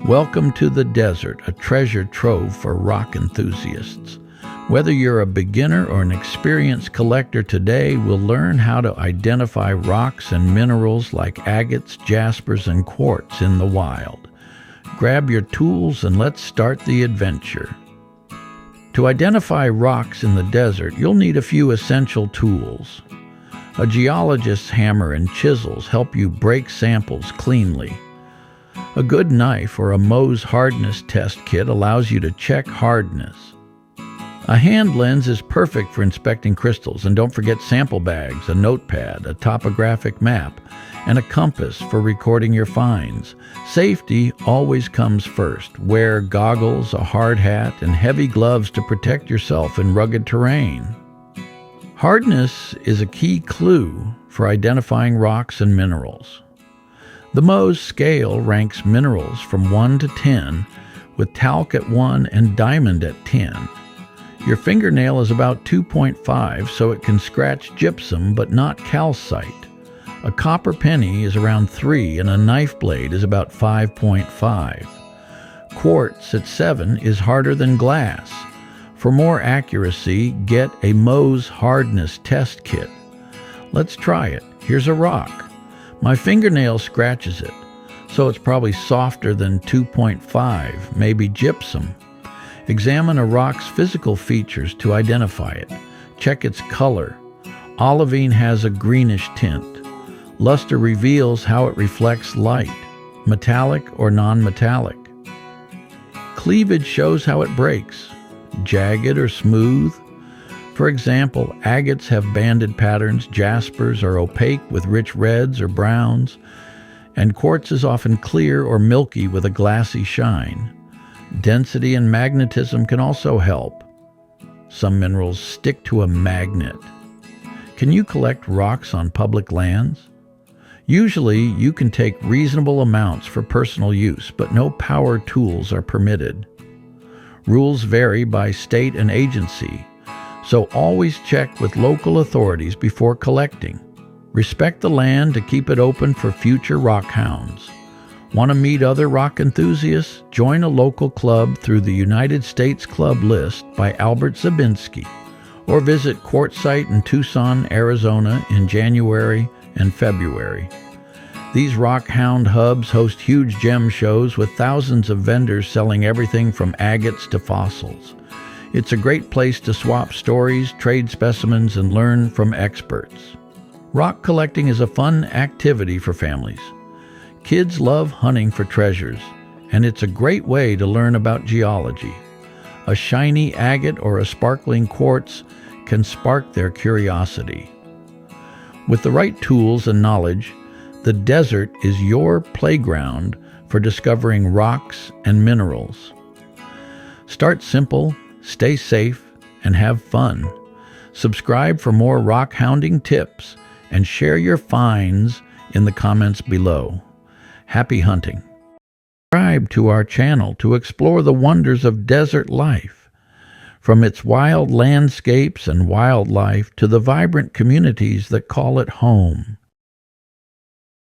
Welcome to the desert, a treasure trove for rock enthusiasts. Whether you're a beginner or an experienced collector, today we'll learn how to identify rocks and minerals like agates, jaspers, and quartz in the wild. Grab your tools and let's start the adventure. To identify rocks in the desert, you'll need a few essential tools. A geologist's hammer and chisels help you break samples cleanly. A good knife or a Mohs hardness test kit allows you to check hardness. A hand lens is perfect for inspecting crystals, and don't forget sample bags, a notepad, a topographic map, and a compass for recording your finds. Safety always comes first. Wear goggles, a hard hat, and heavy gloves to protect yourself in rugged terrain. Hardness is a key clue for identifying rocks and minerals. The Mohs scale ranks minerals from 1 to 10, with talc at 1 and diamond at 10. Your fingernail is about 2.5, so it can scratch gypsum but not calcite. A copper penny is around 3, and a knife blade is about 5.5. Quartz at 7 is harder than glass. For more accuracy, get a Mohs hardness test kit. Let's try it. Here's a rock. My fingernail scratches it, so it's probably softer than 2.5, maybe gypsum. Examine a rock's physical features to identify it. Check its color. Olivine has a greenish tint. Luster reveals how it reflects light, metallic or non-metallic. Cleavage shows how it breaks, jagged or smooth. For example, agates have banded patterns, jaspers are opaque with rich reds or browns, and quartz is often clear or milky with a glassy shine. Density and magnetism can also help. Some minerals stick to a magnet. Can you collect rocks on public lands? Usually, you can take reasonable amounts for personal use, but no power tools are permitted. Rules vary by state and agency, so always check with local authorities before collecting. Respect the land to keep it open for future rockhounds. Want to meet other rock enthusiasts? Join a local club through the United States Club List by Albert Zabinski, or visit Quartzsite in Tucson, Arizona in January and February. These rockhound hubs host huge gem shows with thousands of vendors selling everything from agates to fossils. It's a great place to swap stories, trade specimens, and learn from experts. Rock collecting is a fun activity for families. Kids love hunting for treasures, and it's a great way to learn about geology. A shiny agate or a sparkling quartz can spark their curiosity. With the right tools and knowledge, the desert is your playground for discovering rocks and minerals. Start simple, stay safe, and have fun. Subscribe for more rock hounding tips and share your finds in the comments below. Happy hunting. Subscribe to our channel to explore the wonders of desert life, from its wild landscapes and wildlife to the vibrant communities that call it home.